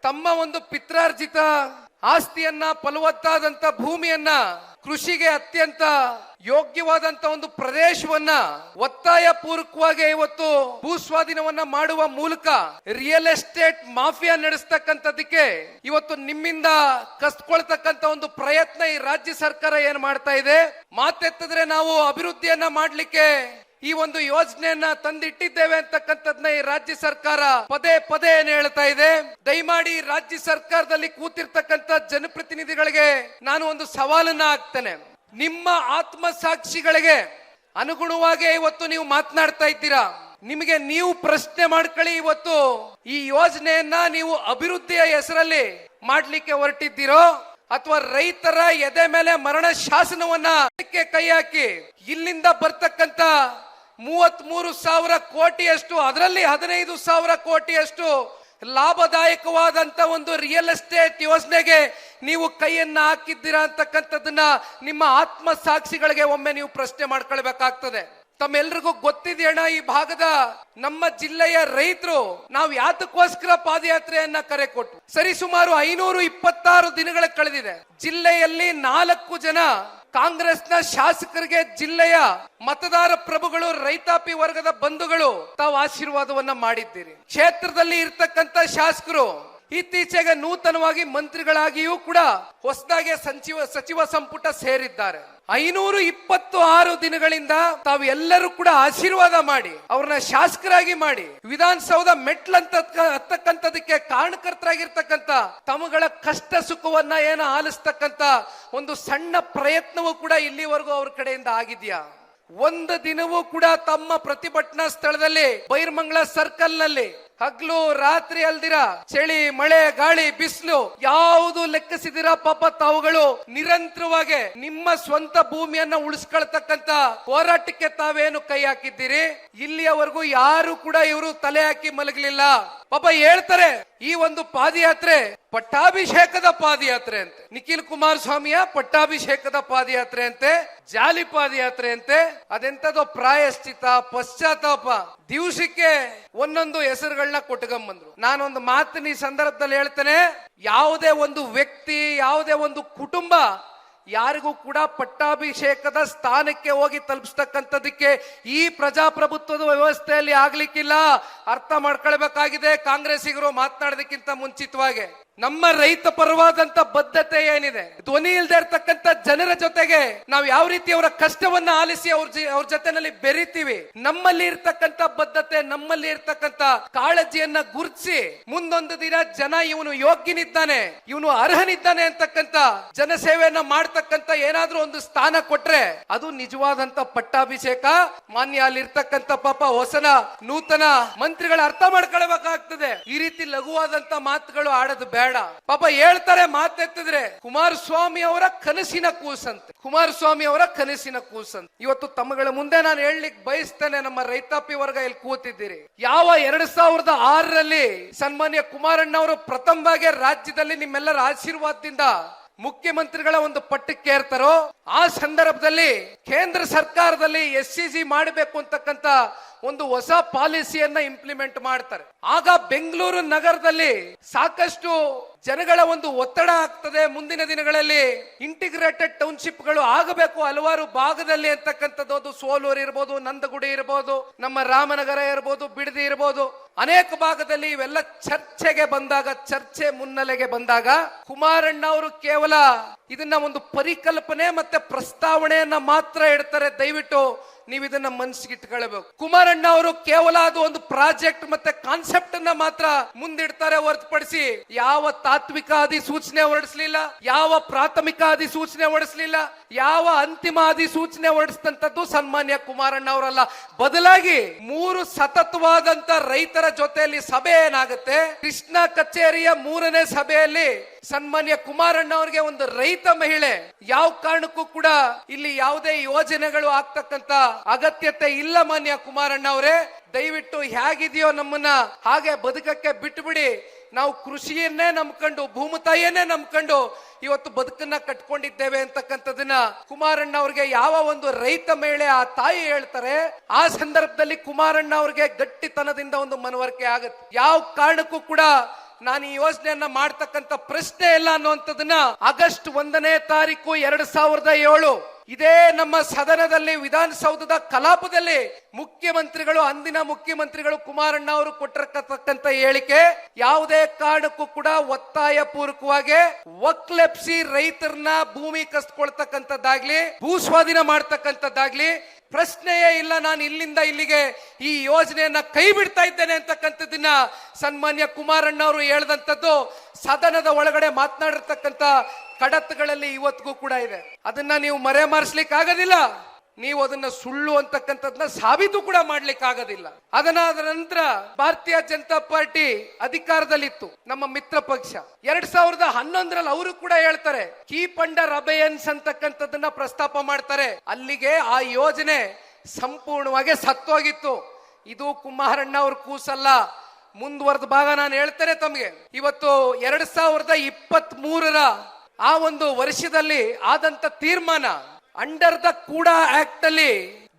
ತಮ್ಮ ಒಂದು ಪಿತ್ರಾರ್ಜಿತ ಆಸ್ತಿಯನ್ನ, ಫಲವತ್ತಾದಂತ ಭೂಮಿಯನ್ನ, ಕೃಷಿಗೆ ಅತ್ಯಂತ ಯೋಗ್ಯವಾದಂತ ಒಂದು ಪ್ರದೇಶವನ್ನ ಒತ್ತಾಯ ಪೂರ್ವಕವಾಗಿ ಇವತ್ತು ಭೂಸ್ವಾಧೀನವನ್ನ ಮಾಡುವ ಮೂಲಕ ರಿಯಲ್ ಎಸ್ಟೇಟ್ ಮಾಫಿಯಾ ನಡೆಸ್ತಕ್ಕಂಥದಕ್ಕೆ ಇವತ್ತು ನಿಮ್ಮಿಂದ ಕಸ್ಕೊಳ್ತಕ್ಕಂಥ ಒಂದು ಪ್ರಯತ್ನ ಈ ರಾಜ್ಯ ಸರ್ಕಾರ ಏನ್ ಮಾಡ್ತಾ ಇದೆ. ಮಾತೆತ್ತಿದ್ರೆ ನಾವು ಅಭಿವೃದ್ಧಿಯನ್ನ ಮಾಡ್ಲಿಕ್ಕೆ ಈ ಒಂದು ಯೋಜನೆಯನ್ನ ತಂದಿಟ್ಟಿದ್ದೇವೆ ಅಂತಕ್ಕಂಥದ್ನ ಈ ರಾಜ್ಯ ಸರ್ಕಾರ ಪದೇ ಪದೇ ಏನ್ ಹೇಳ್ತಾ ಇದೆ. ದಯಮಾಡಿ ರಾಜ್ಯ ಸರ್ಕಾರದಲ್ಲಿ ಕೂತಿರ್ತಕ್ಕಂಥ ಜನಪ್ರತಿನಿಧಿಗಳಿಗೆ ನಾನು ಒಂದು ಸವಾಲನ್ನ ಹಾಕ್ತೇನೆ. ನಿಮ್ಮ ಆತ್ಮಸಾಕ್ಷಿಗಳಿಗೆ ಅನುಗುಣವಾಗಿ ಇವತ್ತು ನೀವು ಮಾತನಾಡ್ತಾ ಇದ್ದೀರಾ. ನಿಮಗೆ ನೀವು ಪ್ರಶ್ನೆ ಮಾಡ್ಕೊಳ್ಳಿ. ಇವತ್ತು ಈ ಯೋಜನೆಯನ್ನ ನೀವು ಅಭಿವೃದ್ಧಿಯ ಹೆಸರಲ್ಲಿ ಮಾಡ್ಲಿಕ್ಕೆ ಹೊರಟಿದ್ದೀರೋ ಅಥವಾ ರೈತರ ಎದೆ ಮೇಲೆ ಮರಣ ಶಾಸನವನ್ನ ಕೈ ಹಾಕಿ ಇಲ್ಲಿಂದ ಬರ್ತಕ್ಕಂತ 33,000 ಕೋಟಿಯಷ್ಟು, ಅದರಲ್ಲಿ 15,000 ಕೋಟಿಯಷ್ಟು ಲಾಭದಾಯಕವಾದಂತ ಒಂದು ರಿಯಲ್ ಎಸ್ಟೇಟ್ ಯೋಜನೆಗೆ ನೀವು ಕೈಯನ್ನ ಹಾಕಿದ್ದೀರಾ ಅಂತಕ್ಕಂಥದ್ದನ್ನ ನಿಮ್ಮ ಆತ್ಮ ಸಾಕ್ಷಿಗಳಿಗೆ ಒಮ್ಮೆ ನೀವು ಪ್ರಶ್ನೆ ಮಾಡ್ಕೊಳ್ಬೇಕಾಗ್ತದೆ. ತಮ್ಮೆಲ್ರಿಗೂ ಗೊತ್ತಿದೆಯಣ್ಣ, ಈ ಭಾಗದ ನಮ್ಮ ಜಿಲ್ಲೆಯ ರೈತರು ನಾವು ಯಾತಕ್ಕೋಸ್ಕರ ಪಾದಯಾತ್ರೆಯನ್ನ ಕರೆ ಕೊಟ್ಟು ಸರಿಸುಮಾರು 526 ದಿನಗಳ ಕಳೆದಿದೆ. ಜಿಲ್ಲೆಯಲ್ಲಿ 4 ಜನ ಕಾಂಗ್ರೆಸ್ನ ಶಾಸಕರಿಗೆ ಜಿಲ್ಲೆಯ ಮತದಾರ ಪ್ರಭುಗಳು, ರೈತಾಪಿ ವರ್ಗದ ಬಂಧುಗಳು ತಾವು ಆಶೀರ್ವಾದವನ್ನ ಮಾಡಿದ್ದೀರಿ. ಕ್ಷೇತ್ರದಲ್ಲಿ ಇರ್ತಕ್ಕಂಥ ಶಾಸಕರು ಇತ್ತೀಚೆಗೆ ನೂತನವಾಗಿ ಮಂತ್ರಿಗಳಾಗಿಯೂ ಕೂಡ ಹೊಸದಾಗಿ ಸಚಿವ ಸಂಪುಟ ಸೇರಿದ್ದಾರೆ. 526 ದಿನಗಳಿಂದ ತಾವು ಎಲ್ಲರೂ ಕೂಡ ಆಶೀರ್ವಾದ ಮಾಡಿ ಅವ್ರನ್ನ ಶಾಸಕರಾಗಿ ಮಾಡಿ ವಿಧಾನಸೌಧ ಮೆಟ್ಲಂತ ಹತ್ತಕ್ಕಂಥದಕ್ಕೆ ಕಾರಣಕರ್ತರಾಗಿರ್ತಕ್ಕಂಥ ತಮ್ಮಗಳ ಕಷ್ಟ ಸುಖವನ್ನ ಏನು ಆಲಿಸ್ತಕ್ಕಂಥ ಒಂದು ಸಣ್ಣ ಪ್ರಯತ್ನವೂ ಕೂಡ ಇಲ್ಲಿವರೆಗೂ ಅವ್ರ ಕಡೆಯಿಂದ ಆಗಿದ್ಯಾ? ಒಂದು ದಿನವೂ ಕೂಡ ತಮ್ಮ ಪ್ರತಿಭಟನಾ ಸ್ಥಳದಲ್ಲಿ ಬೈರ್ಮಂಗ್ಲ ಸರ್ಕಲ್ ನಲ್ಲಿ ಹಗ್ಲು ರಾತ್ರಿ ಅಲ್ದಿರ, ಚಳಿ ಮಳೆ ಗಾಳಿ ಬಿಸಿಲು ಯಾವುದು ಲೆಕ್ಕಿಸಿದಿರ ಪಾಪ ತಾವುಗಳು ನಿರಂತರವಾಗಿ ನಿಮ್ಮ ಸ್ವಂತ ಭೂಮಿಯನ್ನ ಉಳಿಸ್ಕೊಳ್ತಕ್ಕಂತ ಹೋರಾಟಕ್ಕೆ ತಾವೇನು ಕೈ ಹಾಕಿದ್ದೀರಿ. ಇಲ್ಲಿಯವರೆಗೂ ಯಾರು ಕೂಡ ಇವರು ತಲೆ ಹಾಕಿ ಮಲಗಲಿಲ್ಲ. ಪಾಪ ಹೇಳ್ತಾರೆ ಈ ಒಂದು ಪಾದಯಾತ್ರೆ ಪಟ್ಟಾಭಿಷೇಕದ ಪಾದಯಾತ್ರೆ ಅಂತೆ, ನಿಖಿಲ್ ಕುಮಾರಸ್ವಾಮಿಯ ಪಟ್ಟಾಭಿಷೇಕದ ಪಾದಯಾತ್ರೆ ಅಂತೆ, ಜಾಲಿ ಪಾದಯಾತ್ರೆ ಅಂತೆ. ಅದೆಂತದೋ ಪ್ರಾಯಶ್ಚಿತ, ಪಶ್ಚಾತ್ತಾಪ, ದಿವಸಕ್ಕೆ ಒಂದೊಂದು ಹೆಸರುಗಳನ್ನ ಕೊಟ್ಟುಕೊಂಬಂದ್ರು. ನಾನೊಂದು ಮಾತಿನ ಈ ಸಂದರ್ಭದಲ್ಲಿ ಹೇಳ್ತೇನೆ, ಯಾವುದೇ ಒಂದು ವ್ಯಕ್ತಿ, ಯಾವುದೇ ಒಂದು ಕುಟುಂಬ ಯಾರಿಗೂ ಕೂಡ ಪಟ್ಟಾಭಿಷೇಕದ ಸ್ಥಾನಕ್ಕೆ ಹೋಗಿ ತಲುಪಿಸ್ತಕ್ಕಂಥದಕ್ಕೆ ಈ ಪ್ರಜಾಪ್ರಭುತ್ವದ ವ್ಯವಸ್ಥೆಯಲ್ಲಿ ಆಗ್ಲಿಕ್ಕಿಲ್ಲ. ಅರ್ಥ ಮಾಡ್ಕೊಳ್ಬೇಕಾಗಿದೆ. ಕಾಂಗ್ರೆಸ್ಸಿಗರು ಮಾತನಾಡೋದಕ್ಕಿಂತ ಮುಂಚಿತವಾಗಿ ನಮ್ಮ ರೈತ ಪರವಾದಂತ ಬದ್ಧತೆ ಏನಿದೆ, ಧ್ವನಿ ಇಲ್ಲದೆ ಇರ್ತಕ್ಕಂಥ ಜನರ ಜೊತೆಗೆ ನಾವು ಯಾವ ರೀತಿ ಅವರ ಕಷ್ಟವನ್ನ ಆಲಿಸಿ ಅವ್ರ ಜೊತೆನಲ್ಲಿ ಬೆರಿತೀವಿ, ನಮ್ಮಲ್ಲಿ ಇರ್ತಕ್ಕಂಥ ಬದ್ಧತೆ, ನಮ್ಮಲ್ಲಿ ಇರ್ತಕ್ಕಂಥ ಕಾಳಜಿಯನ್ನ ಗುರುತಿಸಿ ಮುಂದೊಂದು ದಿನ ಜನ ಇವನು ಯೋಗ್ಯನಿದ್ದಾನೆ, ಇವನು ಅರ್ಹನಿದ್ದಾನೆ ಅಂತಕ್ಕಂಥ ಜನಸೇವೆಯನ್ನ ಮಾಡ್ತಕ್ಕಂಥ ಏನಾದ್ರೂ ಒಂದು ಸ್ಥಾನ ಕೊಟ್ರೆ ಅದು ನಿಜವಾದಂತ ಪಟ್ಟಾಭಿಷೇಕ. ಮಾನ್ಯ ಅಲ್ಲಿರ್ತಕ್ಕಂಥ ಪಾಪ ಹೊಸನ ನೂತನ ಮಂತ್ರಿಗಳ ಅರ್ಥ ಮಾಡ್ಕೊಳ್ಬೇಕಾಗ್ತದೆ. ಈ ರೀತಿ ಲಘುವಾದಂತ ಮಾತುಗಳು ಆಡೋದು ಬೇಡ. ಪಾಪ ಹೇಳ್ತಾರೆ ಮಾತೆತ್ತಿದ್ರೆ ಕುಮಾರಸ್ವಾಮಿ ಅವರ ಕನಸಿನ ಕೂಸಂತೆ, ಕುಮಾರಸ್ವಾಮಿ ಅವರ ಕನಸಿನ ಕೂಸಂತೆ. ಇವತ್ತು ತಮ್ಮಗಳ ಮುಂದೆ ನಾನು ಹೇಳಲಿಕ್ಕೆ ಬಯಸ್ತೇನೆ, ನಮ್ಮ ರೈತಾಪಿ ವರ್ಗ ಇಲ್ಲಿ ಕೂತಿದ್ದೀರಿ. ಯಾವ 2006ರಲ್ಲಿ ಸನ್ಮಾನ್ಯ ಕುಮಾರಣ್ಣ ಅವರು ಪ್ರಥಮವಾಗಿ ರಾಜ್ಯದಲ್ಲಿ ನಿಮ್ಮೆಲ್ಲರ ಆಶೀರ್ವಾದದಿಂದ ಮುಖ್ಯಮಂತ್ರಿಗಳ ಒಂದು ಪಟ್ಟಕ್ಕೆ ಏರ್ತಾರೋ, ಆ ಸಂದರ್ಭದಲ್ಲಿ ಕೇಂದ್ರ ಸರ್ಕಾರದಲ್ಲಿ SCG ಮಾಡಬೇಕು ಅಂತಕ್ಕಂಥ ಒಂದು ಹೊಸ ಪಾಲಿಸಿಯನ್ನ ಇಂಪ್ಲಿಮೆಂಟ್ ಮಾಡ್ತಾರೆ. ಆಗ ಬೆಂಗಳೂರು ನಗರದಲ್ಲಿ ಸಾಕಷ್ಟು ಜನಗಳ ಒಂದು ಒತ್ತಡ ಆಗ್ತದೆ. ಮುಂದಿನ ದಿನಗಳಲ್ಲಿ ಇಂಟಿಗ್ರೇಟೆಡ್ ಟೌನ್ಶಿಪ್ ಗಳು ಆಗಬೇಕು ಹಲವಾರು ಭಾಗದಲ್ಲಿ ಅಂತಕ್ಕಂಥದ್ದು. ಅದು ಸೋಲೂರು ಇರ್ಬೋದು, ನಂದಗುಡಿ ಇರ್ಬೋದು, ನಮ್ಮ ರಾಮನಗರ ಇರ್ಬೋದು, ಬಿಡದಿ ಇರ್ಬೋದು, ಅನೇಕ ಭಾಗದಲ್ಲಿ ಇವೆಲ್ಲ ಚರ್ಚೆಗೆ ಬಂದಾಗ, ಚರ್ಚೆ ಮುನ್ನೆಲೆಗೆ ಬಂದಾಗ ಕುಮಾರಣ್ಣ ಅವರು ಕೇವಲ ಇದನ್ನ ಒಂದು ಪರಿಕಲ್ಪನೆ ಮತ್ತೆ ಪ್ರಸ್ತಾವನೆಯನ್ನ ಮಾತ್ರ ಇಡ್ತಾರೆ. ದಯವಿಟ್ಟು ನೀವು ಇದನ್ನ ಮನಸ್ಸಿಗೆ ಇಟ್ಕೊಳ್ಬೇಕು. ಕುಮಾರಣ್ಣ ಅವರು ಕೇವಲ ಅದು ಒಂದು ಪ್ರಾಜೆಕ್ಟ್ ಮತ್ತೆ ಕಾನ್ಸೆಪ್ಟ್ ಅನ್ನ ಮಾತ್ರ ಮುಂದಿಡ್ತಾರೆ ಹೊರತುಪಡಿಸಿ ಯಾವ ತಾತ್ವಿಕ ಅಧಿಸೂಚನೆ ಹೊರಡಿಸಲಿಲ್ಲ, ಯಾವ ಪ್ರಾಥಮಿಕ ಅಧಿಸೂಚನೆ ಹೊರಡಿಸಲಿಲ್ಲ, ಯಾವ ಅಂತಿಮ ಅಧಿಸೂಚನೆ ಹೊರಡಿಸಿದಂತದ್ದು ಸನ್ಮಾನ್ಯ ಕುಮಾರಣ್ಣ ಅವರಲ್ಲ. ಬದಲಾಗಿ 3 ಸತತವಾದಂತ ರೈತರ ಜೊತೆಯಲ್ಲಿ ಸಭೆ ಏನಾಗುತ್ತೆ, ಕೃಷ್ಣ ಕಚೇರಿಯ 3ನೇ ಸಭೆಯಲ್ಲಿ ಸನ್ಮಾನ್ಯ ಕುಮಾರಣ್ಣ ಅವರಿಗೆ ಒಂದು ರೈತ ಮಹಿಳೆ ಯಾವ ಕಾರಣಕ್ಕೂ ಕೂಡ ಇಲ್ಲಿ ಯಾವುದೇ ಯೋಜನೆಗಳು ಆಗ್ತಕ್ಕಂತ ಅಗತ್ಯತೆ ಇಲ್ಲ. ಮಾನ್ಯ ಕುಮಾರಣ್ಣ ಅವರೇ, ದಯವಿಟ್ಟು ಹೇಗಿದೆಯೋ ನಮ್ಮನ್ನ ಹಾಗೆ ಬದುಕಕ್ಕೆ ಬಿಟ್ಟು ಬಿಡಿ. ನಾವು ಕೃಷಿಯನ್ನೇ ನಂಬ್ಕೊಂಡು, ಭೂಮಿತಾಯಿಯನ್ನೇ ನಂಬ್ಕೊಂಡು ಇವತ್ತು ಬದುಕನ್ನ ಕಟ್ಕೊಂಡಿದ್ದೇವೆ ಅಂತಕ್ಕಂಥದನ್ನ ಕುಮಾರಣ್ಣ ಅವ್ರಿಗೆ ಯಾವ ಒಂದು ರೈತ ಮಹಿಳೆ ಆ ತಾಯಿ ಹೇಳ್ತಾರೆ, ಆ ಸಂದರ್ಭದಲ್ಲಿ ಕುಮಾರಣ್ಣ ಅವ್ರಿಗೆ ಗಟ್ಟಿತನದಿಂದ ಒಂದು ಮನವರಿಕೆ ಆಗುತ್ತೆ. ಯಾವ ಕಾರಣಕ್ಕೂ ಕೂಡ ನಾನು ಈ ಯೋಜನೆಯನ್ನ ಮಾಡ್ತಕ್ಕಂಥ ಪ್ರಶ್ನೆ ಇಲ್ಲ ಅನ್ನುವಂಥದ್ದನ್ನ ಆಗಸ್ಟ್ 1ನೇ ತಾರೀಕು 2007 ಇದೇ ನಮ್ಮ ಸದನದಲ್ಲಿ ವಿಧಾನಸೌಧದ ಕಲಾಪದಲ್ಲಿ ಮುಖ್ಯಮಂತ್ರಿಗಳು, ಅಂದಿನ ಮುಖ್ಯಮಂತ್ರಿಗಳು ಕುಮಾರಣ್ಣ ಅವರು ಕೊಟ್ಟಿರತಕ್ಕಂತ ಹೇಳಿಕೆ, ಯಾವುದೇ ಕಾರಣಕ್ಕೂ ಕೂಡ ಒತ್ತಾಯ ಪೂರ್ವಕವಾಗಿ ಒಕ್ಲೆಪ್ಸಿ ರೈತರನ್ನ ಭೂಮಿ ಕಸ್ಕೊಳ್ತಕ್ಕಂಥದ್ದಾಗ್ಲಿ, ಭೂ ಸ್ವಾಧೀನ ಮಾಡ್ತಕ್ಕಂಥದ್ದಾಗ್ಲಿ ಪ್ರಶ್ನೆಯೇ ಇಲ್ಲ. ನಾನು ಇಲ್ಲಿಂದ ಇಲ್ಲಿಗೆ ಈ ಯೋಜನೆಯನ್ನ ಕೈ ಬಿಡ್ತಾ ಇದ್ದೇನೆ ಅಂತಕ್ಕಂಥದ್ದನ್ನ ಸನ್ಮಾನ್ಯ ಕುಮಾರಣ್ಣ ಅವರು ಹೇಳಿದಂಥದ್ದು ಸದನದ ಒಳಗಡೆ ಮಾತನಾಡಿರ್ತಕ್ಕಂಥ ಕಡತಗಳಲ್ಲಿ ಇವತ್ತಿಗೂ ಕೂಡ ಇದೆ. ಅದನ್ನ ನೀವು ಮರೆಮಾರಿಸ್ಲಿಕ್ಕೆ ಆಗೋದಿಲ್ಲ. ನೀವು ಅದನ್ನ ಸುಳ್ಳು ಅಂತಕ್ಕಂಥದ್ನ ಸಾಬೀತು ಕೂಡ ಮಾಡ್ಲಿಕ್ಕೆ ಆಗೋದಿಲ್ಲ. ಅದರ ನಂತರ ಭಾರತೀಯ ಜನತಾ ಪಾರ್ಟಿ ಅಧಿಕಾರದಲ್ಲಿತ್ತು, ನಮ್ಮ ಮಿತ್ರ ಪಕ್ಷ. 2011ರಲ್ಲಿ ಅವರು ಕೂಡ ಹೇಳ್ತಾರೆ, ಕೀಪ್ ಅಂಡರ್ ಅಬೆಯನ್ಸ್ ಅಂತಕ್ಕಂಥದ್ದನ್ನ ಪ್ರಸ್ತಾಪ ಮಾಡ್ತಾರೆ. ಅಲ್ಲಿಗೆ ಆ ಯೋಜನೆ ಸಂಪೂರ್ಣವಾಗಿ ಸತ್ತೋಗಿತ್ತು. ಇದು ಕುಮಾರಣ್ಣ ಅವ್ರ ಕೂಸಲ್ಲ. ಮುಂದುವರೆದ ಭಾಗ ನಾನು ಹೇಳ್ತೇನೆ ತಮಗೆ. ಇವತ್ತು 2023ರ ಆ ಒಂದು ವರ್ಷದಲ್ಲಿ ಆದಂತ ತೀರ್ಮಾನ, ಅಂಡರ್ ದ ಕೂಡಾ ಆಕ್ಟ್ ಅಲ್ಲಿ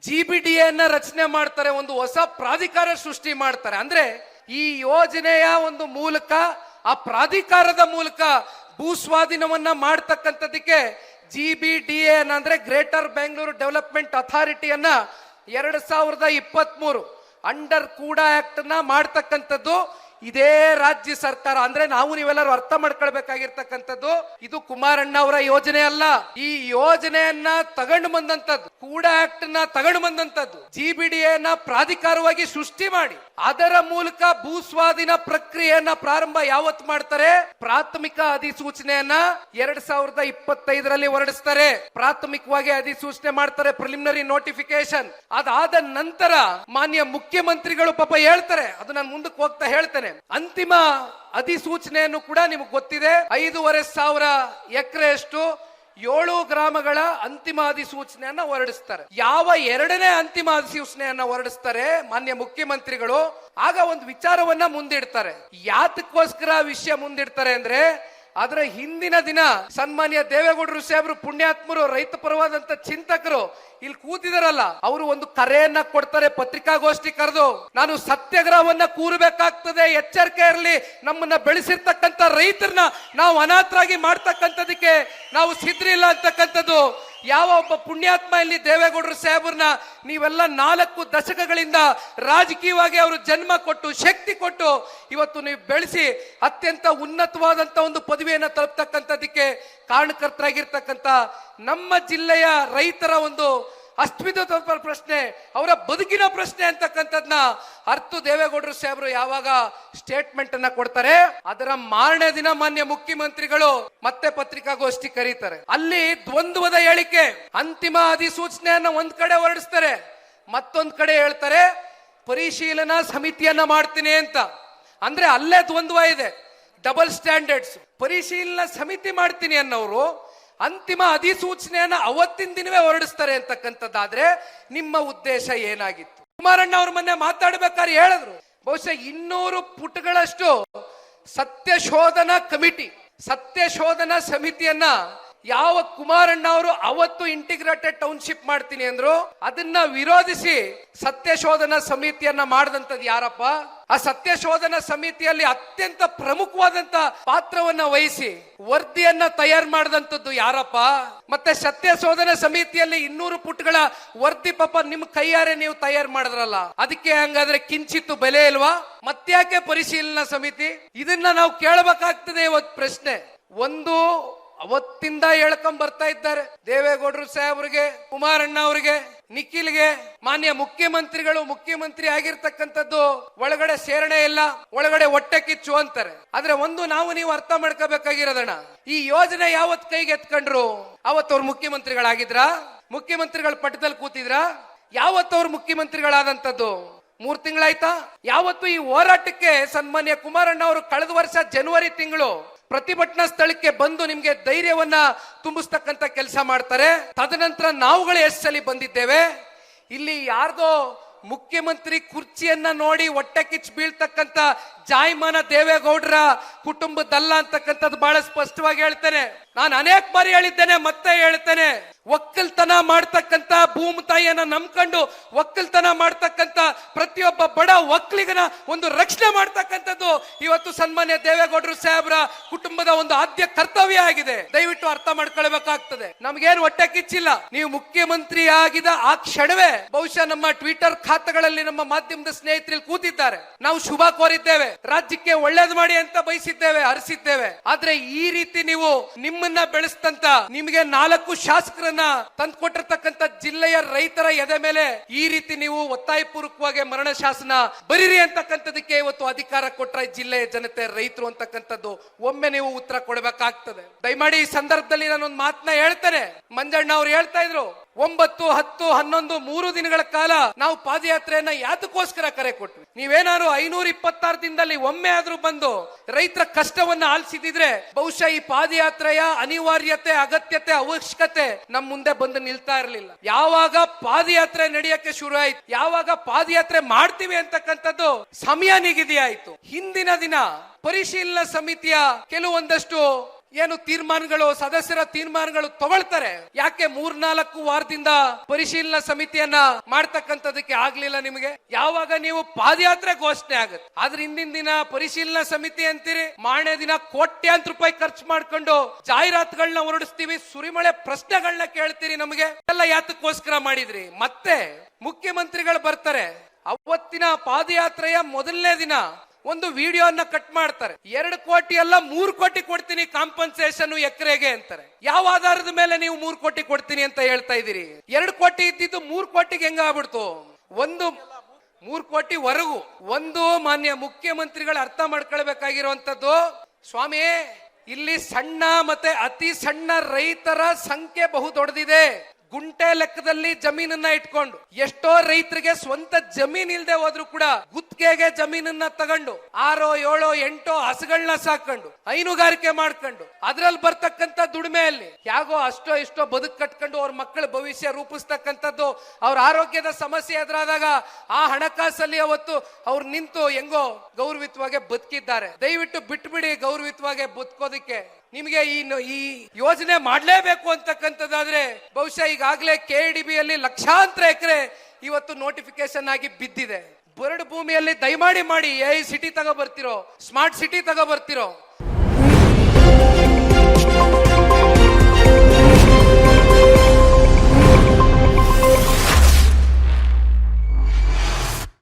GBDA ಅನ್ನ ರಚನೆ ಮಾಡ್ತಾರೆ, ಒಂದು ಹೊಸ ಪ್ರಾಧಿಕಾರ ಸೃಷ್ಟಿ ಮಾಡ್ತಾರೆ. ಅಂದ್ರೆ ಈ ಯೋಜನೆಯ ಒಂದು ಮೂಲಕ, ಆ ಪ್ರಾಧಿಕಾರದ ಮೂಲಕ ಭೂ ಸ್ವಾಧೀನವನ್ನ ಮಾಡ್ತಕ್ಕಂಥದಕ್ಕೆ GBDA ಅಂದ್ರೆ ಗ್ರೇಟರ್ ಬೆಂಗಳೂರು ಡೆವಲಪ್ಮೆಂಟ್ ಅಥಾರಿಟಿಯನ್ನ 2023 ಅಂಡರ್ ಕೂಡಾ ಆಕ್ಟ್ ನ ಮಾಡ್ತಕ್ಕಂಥದ್ದು ಇದೇ ರಾಜ್ಯ ಸರ್ಕಾರ. ಅಂದ್ರೆ ನಾವು ನೀವೆಲ್ಲರೂ ಅರ್ಥ ಮಾಡ್ಕೊಳ್ಬೇಕಾಗಿರ್ತಕ್ಕಂಥದ್ದು, ಇದು ಕುಮಾರಣ್ಣ ಅವರ ಯೋಜನೆ ಅಲ್ಲ. ಈ ಯೋಜನೆಯನ್ನ ತಗೊಂಡು ಬಂದಂತದ್ದು, ಕೂಡಾ ಆಕ್ಟ್ ನ ತಗೊಂಡು ಬಂದಂತದ್ದು, GBDA ನ ಪ್ರಾಧಿಕಾರವಾಗಿ ಸೃಷ್ಟಿ ಮಾಡಿ ಅದರ ಮೂಲಕ ಭೂ ಸ್ವಾಧೀನ ಪ್ರಕ್ರಿಯೆಯನ್ನ ಪ್ರಾರಂಭ ಯಾವತ್ತು ಮಾಡ್ತಾರೆ? ಪ್ರಾಥಮಿಕ ಅಧಿಸೂಚನೆಯನ್ನ 2025ರಲ್ಲಿ ಹೊರಡಿಸ್ತಾರೆ. ಪ್ರಾಥಮಿಕವಾಗಿ ಅಧಿಸೂಚನೆ ಮಾಡ್ತಾರೆ, ಪ್ರಿಲಿಮಿನರಿ ನೋಟಿಫಿಕೇಶನ್. ಅದಾದ ನಂತರ ಮಾನ್ಯ ಮುಖ್ಯಮಂತ್ರಿಗಳು ಪಾಪ ಹೇಳ್ತಾರೆ, ಅದು ನಾನು ಮುಂದಕ್ಕೆ ಹೋಗ್ತಾ ಹೇಳ್ತೇನೆ. ಅಂತಿಮ ಅಧಿಸೂಚನೆಯನ್ನು ಕೂಡ ನಿಮಗೆ ಗೊತ್ತಿದೆ, 5,500 ಎಕರೆಯಷ್ಟು 7 ಗ್ರಾಮಗಳ ಅಂತಿಮ ಅಧಿಸೂಚನೆಯನ್ನ ಹೊರಡಿಸ್ತಾರೆ. ಯಾವ 2ನೇ ಅಂತಿಮ ಅಧಿಸೂಚನೆಯನ್ನ ಹೊರಡಿಸ್ತಾರೆ ಮಾನ್ಯ ಮುಖ್ಯಮಂತ್ರಿಗಳು, ಆಗ ಒಂದು ವಿಚಾರವನ್ನ ಮುಂದಿಡ್ತಾರೆ. ಯಾತಕ್ಕೋಸ್ಕರ ವಿಷಯ ಮುಂದಿಡ್ತಾರೆ ಅಂದ್ರೆ, ಅದರ ಹಿಂದಿನ ದಿನ ಸನ್ಮಾನ್ಯ ದೇವೇಗೌಡರು ಸಾಹೇಬರು, ಪುಣ್ಯಾತ್ಮರು, ರೈತ ಪರವಾದಂತ ಚಿಂತಕರು ಇಲ್ಲಿ ಕೂತಿದಾರಲ್ಲ, ಅವರು ಒಂದು ಕರೆಯನ್ನ ಕೊಡ್ತಾರೆ, ಪತ್ರಿಕಾಗೋಷ್ಠಿ ಕರೆದು, ನಾನು ಸತ್ಯಾಗ್ರಹವನ್ನ ಕೂರಬೇಕಾಗ್ತದೆ, ಎಚ್ಚರಿಕೆ ಇರಲಿ, ನಮ್ಮನ್ನ ಬೆಳೆಸಿರ್ತಕ್ಕಂಥ ರೈತರನ್ನ ನಾವು ಅನಾಥರಾಗಿ ಮಾಡ್ತಕ್ಕಂಥದಕ್ಕೆ ನಾವು ಸಿದ್ರಿಲ್ಲ ಅಂತಕ್ಕಂಥದ್ದು. ಯಾವ ಒಬ್ಬ ಪುಣ್ಯಾತ್ಮ ಇಲ್ಲಿ ದೇವೇಗೌಡರು ಸಾಹೇಬ್ರನ್ನ ನೀವೆಲ್ಲ 4 ದಶಕಗಳಿಂದ ರಾಜಕೀಯವಾಗಿ ಅವರು ಜನ್ಮ ಕೊಟ್ಟು, ಶಕ್ತಿ ಕೊಟ್ಟು ಇವತ್ತು ನೀವು ಬೆಳೆಸಿ ಅತ್ಯಂತ ಉನ್ನತವಾದಂತ ಒಂದು ಪದವಿಯನ್ನ ತಲುಪ್ತಕ್ಕಂಥದಕ್ಕೆ ಕಾರಣಕರ್ತರಾಗಿರ್ತಕ್ಕಂಥ ನಮ್ಮ ಜಿಲ್ಲೆಯ ರೈತರ ಒಂದು ಅಸ್ತಿತ್ವದ ಪ್ರಶ್ನೆ, ಅವರ ಬದುಕಿನ ಪ್ರಶ್ನೆ ಅಂತಕ್ಕಂಥದ್ನ ಅರ್ಥ ದೇವೇಗೌಡರು ಸಾಹೇಬರು ಯಾವಾಗ ಸ್ಟೇಟ್ಮೆಂಟ್ ಅನ್ನ ಕೊಡ್ತಾರೆ, ಅದರ ಮಾರನೇ ದಿನ ಮಾನ್ಯ ಮುಖ್ಯಮಂತ್ರಿಗಳು ಮತ್ತೆ ಪತ್ರಿಕಾಗೋಷ್ಠಿ ಕರೀತಾರೆ. ಅಲ್ಲಿ ದ್ವಂದ್ವದ ಹೇಳಿಕೆ, ಅಂತಿಮ ಅಧಿಸೂಚನೆಯನ್ನ ಒಂದ್ ಕಡೆ ಹೊರಡಿಸ್ತಾರೆ, ಮತ್ತೊಂದ್ ಕಡೆ ಹೇಳ್ತಾರೆ ಪರಿಶೀಲನಾ ಸಮಿತಿಯನ್ನ ಮಾಡ್ತೀನಿ ಅಂತ. ಅಂದ್ರೆ ಅಲ್ಲೇ ದ್ವಂದ್ವ ಇದೆ, ಡಬಲ್ ಸ್ಟ್ಯಾಂಡರ್ಡ್ಸ್. ಪರಿಶೀಲನಾ ಸಮಿತಿ ಮಾಡ್ತೀನಿ ಅನ್ನೋರು ಅಂತಿಮ ಅಧಿಸೂಚನೆಯನ್ನ ಅವತ್ತಿನ ದಿನವೇ ಹೊರಡಿಸ್ತಾರೆ ಅಂತಕ್ಕಂಥದ್ದಾದ್ರೆ ನಿಮ್ಮ ಉದ್ದೇಶ ಏನಾಗಿತ್ತು? ಕುಮಾರಣ್ಣ ಅವ್ರ ಮೊನ್ನೆ ಮಾತಾಡ್ಬೇಕಾದ್ರೆ ಹೇಳಿದ್ರು, ಬಹುಶಃ 200 ಪುಟಗಳಷ್ಟು ಸತ್ಯಶೋಧನಾ ಕಮಿಟಿ, ಸತ್ಯಶೋಧನಾ ಸಮಿತಿಯನ್ನ ಯಾವ ಕುಮಾರಣ್ಣ ಅವರು ಅವತ್ತು ಇಂಟಿಗ್ರೇಟೆಡ್ ಟೌನ್ಶಿಪ್ ಮಾಡ್ತೀನಿ ಅಂದ್ರು, ಅದನ್ನ ವಿರೋಧಿಸಿ ಸತ್ಯಶೋಧನಾ ಸಮಿತಿಯನ್ನ ಮಾಡಿದಂತದ್ದು ಯಾರಪ್ಪ? ಆ ಸತ್ಯಶೋಧನಾ ಸಮಿತಿಯಲ್ಲಿ ಅತ್ಯಂತ ಪ್ರಮುಖವಾದಂತ ಪಾತ್ರವನ್ನ ವಹಿಸಿ ವರದಿಯನ್ನ ತಯಾರು ಮಾಡಿದಂತದ್ದು ಯಾರಪ್ಪ? ಮತ್ತೆ ಸತ್ಯಶೋಧನಾ ಸಮಿತಿಯಲ್ಲಿ 200 ಪುಟಗಳ ವರದಿ ಪಾಪ ನಿಮ್ ಕೈಯಾರೆ ನೀವು ತಯಾರು ಮಾಡಿದ್ರಲ್ಲ, ಅದಕ್ಕೆ ಹಂಗಾದ್ರೆ ಕಿಂಚಿತ್ತು ಬೆಲೆ ಇಲ್ವಾ? ಮತ್ತ್ಯಾಕೆ ಪರಿಶೀಲನಾ ಸಮಿತಿ? ಇದನ್ನ ನಾವು ಕೇಳಬೇಕಾಗ್ತದೆ ಇವತ್ತು ಪ್ರಶ್ನೆ. ಒಂದು ಅವತ್ತಿಂದ ಹೇಳ್ಕೊಂಡ್ ಬರ್ತಾ ಇದ್ದಾರೆ ದೇವೇಗೌಡರು ಸಾಹೇಬ್ರಿಗೆ, ಕುಮಾರಣ್ಣ ಅವರಿಗೆ, ನಿಖಿಲ್ಗೆ, ಮಾನ್ಯ ಮುಖ್ಯಮಂತ್ರಿಗಳು ಮುಖ್ಯಮಂತ್ರಿ ಆಗಿರ್ತಕ್ಕಂಥದ್ದು ಒಳಗಡೆ ಸೇರಣೆ ಇಲ್ಲ, ಒಳಗಡೆ ಹೊಟ್ಟೆ ಕಿಚ್ಚು ಅಂತಾರೆ. ಆದ್ರೆ ಒಂದು ನಾವು ನೀವು ಅರ್ಥ ಮಾಡ್ಕೋಬೇಕಾಗಿರೋದಣ್ಣ, ಈ ಯೋಜನೆ ಯಾವತ್ ಕೈಗೆ ಎತ್ಕೊಂಡ್ರು ಅವತ್ತವ್ರು ಮುಖ್ಯಮಂತ್ರಿಗಳಾಗಿದ್ರ? ಮುಖ್ಯಮಂತ್ರಿಗಳ ಪಟ್ಟದಲ್ಲಿ ಕೂತಿದ್ರ? ಯಾವತ್ತವ್ರು ಮುಖ್ಯಮಂತ್ರಿಗಳಾದಂತದ್ದು 3 ತಿಂಗಳಾಯ್ತಾ? ಯಾವತ್ತು ಈ ಹೋರಾಟಕ್ಕೆ ಸನ್ಮಾನ್ಯ ಕುಮಾರಣ್ಣ ಅವರು ಕಳೆದ ವರ್ಷ ಜನವರಿ ತಿಂಗಳು ಪ್ರತಿಭಟನಾ ಸ್ಥಳಕ್ಕೆ ಬಂದು ನಿಮ್ಗೆ ಧೈರ್ಯವನ್ನ ತುಂಬಿಸ್ತಕ್ಕಂತ ಕೆಲಸ ಮಾಡ್ತಾರೆ. ತದನಂತರ ನಾವುಗಳು ಎಷ್ಟು ಸಲ ಬಂದಿದ್ದೇವೆ ಇಲ್ಲಿ, ಯಾರ್ದೋ ಮುಖ್ಯಮಂತ್ರಿ ಕುರ್ಚಿಯನ್ನ ನೋಡಿ ಹೊಟ್ಟೆ ಕಿಚ್ಚು ಬೀಳ್ತಕ್ಕಂತ ಜಾಯಮಾನ ದೇವೇಗೌಡರ ಕುಟುಂಬದಲ್ಲ ಅಂತಕ್ಕಂಥದ್ದು ಬಹಳ ಸ್ಪಷ್ಟವಾಗಿ ಹೇಳ್ತೇನೆ. ನಾನು ಅನೇಕ ಬಾರಿ ಹೇಳಿದ್ದೇನೆ, ಮತ್ತೆ ಹೇಳ್ತೇನೆ, ಒಕ್ಕಲ್ತನ ಮಾಡ್ತಕ್ಕಂತ ಭೂಮಿ ತಾಯಿಯನ್ನ ನಂಬ್ಕೊಂಡು ಒಕ್ಕಲ್ತನ ಮಾಡ್ತಕ್ಕಂತ ಪ್ರತಿಯೊಬ್ಬ ಬಡ ಒಕ್ಕಲಿಗನ ಒಂದು ರಕ್ಷಣೆ ಮಾಡ್ತಕ್ಕಂಥದ್ದು ಇವತ್ತು ಸನ್ಮಾನ್ಯ ದೇವೇಗೌಡರು ಸಾಹೇಬ್ರ ಕುಟುಂಬದ ಒಂದು ಆದ್ಯ ಕರ್ತವ್ಯ ಆಗಿದೆ. ದಯವಿಟ್ಟು ಅರ್ಥ ಮಾಡ್ಕೊಳ್ಬೇಕಾಗ್ತದೆ. ನಮ್ಗೇನು ಹೊಟ್ಟೆ ಕಿಚ್ಚಿಲ್ಲ. ನೀವು ಮುಖ್ಯಮಂತ್ರಿ ಆಗಿದ ಆ ಕ್ಷಣವೇ ಬಹುಶಃ ನಮ್ಮ ಟ್ವಿಟರ್ ಖಾತೆಗಳಲ್ಲಿ ನಮ್ಮ ಮಾಧ್ಯಮದ ಸ್ನೇಹಿತರಲ್ಲಿ ಕೂತಿದ್ದಾರೆ. ನಾವು ಶುಭ ಕೋರಿದ್ದೇವೆ, ರಾಜ್ಯಕ್ಕೆ ಒಳ್ಳೇದು ಮಾಡಿ ಅಂತ ಬಯಸಿದ್ದೇವೆ, ಹರಿಸಿದ್ದೇವೆ. ಆದ್ರೆ ಈ ರೀತಿ ನೀವು ನಿಮ್ಮನ್ನ ಬೆಳೆಸ್ತಂತ ನಿಮಗೆ 4 ಶಾಸಕರನ್ನ ತಂದ್ಕೊಟ್ಟಿರ್ತಕ್ಕಂಥ ಜಿಲ್ಲೆಯ ರೈತರ ಎದೆ ಮೇಲೆ ಈ ರೀತಿ ನೀವು ಒತ್ತಾಯ ಪೂರ್ವಕವಾಗಿ ಮರಣ ಶಾಸನ ಬರೀರಿ ಅಂತಕ್ಕಂಥದಕ್ಕೆ ಇವತ್ತು ಅಧಿಕಾರ ಕೊಟ್ರ ಜಿಲ್ಲೆಯ ಜನತೆ, ರೈತರು ಅಂತಕ್ಕಂಥದ್ದು ಒಮ್ಮೆ ನೀವು ಉತ್ತರ ಕೊಡಬೇಕಾಗ್ತದೆ. ದಯಮಾಡಿ ಈ ಸಂದರ್ಭದಲ್ಲಿ ನಾನೊಂದು ಮಾತನ್ನ ಹೇಳ್ತೇನೆ. ಮಂಜಣ್ಣ ಅವ್ರು ಹೇಳ್ತಾ ಇದ್ರು, 9, 10, 11 3 ದಿನಗಳ ಕಾಲ ನಾವು ಪಾದಯಾತ್ರೆಯನ್ನ ಯಾತಕ್ಕೋಸ್ಕರ ಕರೆ ಕೊಟ್ವಿ. ನೀವೇನಾದ್ರು 526 ದಿನದಲ್ಲಿ ಒಮ್ಮೆ ಆದ್ರೂ ಬಂದು ರೈತರ ಕಷ್ಟವನ್ನ ಆಲಿಸಿದ್ರೆ ಬಹುಶಃ ಈ ಪಾದಯಾತ್ರೆಯ ಅನಿವಾರ್ಯತೆ, ಅಗತ್ಯತೆ, ಅವಶ್ಯಕತೆ ನಮ್ಮ ಮುಂದೆ ಬಂದು ನಿಲ್ತಾ ಇರಲಿಲ್ಲ. ಯಾವಾಗ ಪಾದಯಾತ್ರೆ ನಡೆಯಕ್ಕೆ ಶುರು ಆಯ್ತು, ಯಾವಾಗ ಪಾದಯಾತ್ರೆ ಮಾಡ್ತೀವಿ ಅಂತಕ್ಕಂಥದ್ದು ಸಮಯ ನಿಗದಿ ಆಯ್ತು, ಹಿಂದಿನ ದಿನ ಪರಿಶೀಲನಾ ಸಮಿತಿಯ ಕೆಲವೊಂದಷ್ಟು ಏನು ತೀರ್ಮಾನಗಳು, ಸದಸ್ಯರ ತೀರ್ಮಾನಗಳು ತಗೊಳ್ತಾರೆ. ಯಾಕೆ 3-4 ವಾರದಿಂದ ಪರಿಶೀಲನಾ ಸಮಿತಿಯನ್ನ ಮಾಡ್ತಕ್ಕಂಥದಕ್ಕೆ ಆಗ್ಲಿಲ್ಲ ನಿಮಗೆ? ಯಾವಾಗ ನೀವು ಪಾದಯಾತ್ರೆ ಘೋಷಣೆ ಆಗುತ್ತೆ, ಆದ್ರೆ ಹಿಂದಿನ ದಿನ ಪರಿಶೀಲನಾ ಸಮಿತಿ ಅಂತೀರಿ, ಮಾರನೇ ದಿನ ಕೋಟ್ಯಾಂತರ ರೂಪಾಯಿ ಖರ್ಚು ಮಾಡ್ಕೊಂಡು ಜಾಹೀರಾತುಗಳನ್ನ ಹೊರಡಿಸ್ತೀವಿ, ಸುರಿಮಳೆ ಪ್ರಶ್ನೆಗಳನ್ನ ಕೇಳ್ತೀರಿ. ನಮಗೆ ಎಲ್ಲ ಯಾತಕ್ಕೋಸ್ಕರ ಮಾಡಿದ್ರಿ? ಮತ್ತೆ ಮುಖ್ಯಮಂತ್ರಿಗಳು ಬರ್ತಾರೆ, ಅವತ್ತಿನ ಪಾದಯಾತ್ರೆಯ ಮೊದಲನೇ ದಿನ ಒಂದು ವಿಡಿಯೋನ ಕಟ್ ಮಾಡ್ತಾರೆ. 2 ಕೋಟಿ ಅಲ್ಲ 3 ಕೋಟಿ ಕೊಡ್ತೀನಿ ಕಾಂಪನ್ಸೇಷನ್ ಎಕರೆಗೆ ಅಂತಾರೆ. ಯಾವ ಆಧಾರದ ಮೇಲೆ ನೀವು 3 ಕೋಟಿ ಕೊಡ್ತೀನಿ ಅಂತ ಹೇಳ್ತಾ ಇದ್ದೀರಿ? 2 ಕೋಟಿ ಇದ್ದಿದ್ದು 3 ಕೋಟಿಗೆ ಹೆಂಗ ಆಗ್ಬಿಡ್ತು? 3 ಕೋಟಿ ವರೆಗೂ ಒಂದು ಮಾನ್ಯ ಮುಖ್ಯಮಂತ್ರಿಗಳು ಅರ್ಥ ಮಾಡ್ಕೊಳ್ಬೇಕಾಗಿರುವಂತದ್ದು, ಸ್ವಾಮಿ ಇಲ್ಲಿ ಸಣ್ಣ ಮತ್ತೆ ಅತಿ ಸಣ್ಣ ರೈತರ ಸಂಖ್ಯೆ ಬಹು ದೊಡ್ಡದಿದೆ. ಗುಂಟೆ ಲೆಕ್ಕದಲ್ಲಿ ಜಮೀನನ್ನ ಇಟ್ಕೊಂಡು ಎಷ್ಟೋ ರೈತರಿಗೆ ಸ್ವಂತ ಜಮೀನ್ ಇಲ್ದೆ ಹೋದ್ರು ಕೂಡ ಗುತ್ತಿಗೆಗೆ ಜಮೀನನ್ನ ತಗೊಂಡು 6, 7, 8 ಹಸುಗಳನ್ನ ಸಾಕೊಂಡು ಹೈನುಗಾರಿಕೆ ಮಾಡ್ಕೊಂಡು ಅದ್ರಲ್ಲಿ ಬರ್ತಕ್ಕಂತ ದುಡಿಮೆಯಲ್ಲಿ ಯಾಗೋ ಅಷ್ಟೋ ಇಷ್ಟೋ ಬದುಕು ಕಟ್ಕೊಂಡು ಅವ್ರ ಮಕ್ಕಳ ಭವಿಷ್ಯ ರೂಪಿಸ್ತಕ್ಕಂಥದ್ದು, ಅವ್ರ ಆರೋಗ್ಯದ ಸಮಸ್ಯೆ ಎದುರಾದಾಗ ಆ ಹಣಕಾಸಲ್ಲಿ ಅವತ್ತು ಅವ್ರು ನಿಂತು ಹೆಂಗೋ ಗೌರವಿತವಾಗಿ ಬದುಕಿದ್ದಾರೆ. ದಯವಿಟ್ಟು ಬಿಟ್ಬಿಡಿ ಗೌರವಿತವಾಗಿ ಬದುಕೋದಿಕ್ಕೆ. ನಿಮಗೆ ಈ ಯೋಜನೆ ಮಾಡಲೇಬೇಕು ಅಂತಕ್ಕಂಥದ್ದಾದ್ರೆ ಬಹುಶಃ ಈಗಾಗಲೇ KDBಯಲ್ಲಿ ಲಕ್ಷಾಂತರ ಎಕರೆ ಇವತ್ತು ನೋಟಿಫಿಕೇಶನ್ ಆಗಿ ಬಿದ್ದಿದೆ. ಬರಡು ಭೂಮಿಯಲ್ಲಿ ದಯಮಾಡಿ ಮಾಡಿ AI ಸಿಟಿ ತಗೋ ಬರ್ತಿರೋ, ಸ್ಮಾರ್ಟ್ ಸಿಟಿ ತಗೋ ಬರ್ತಿರೋ.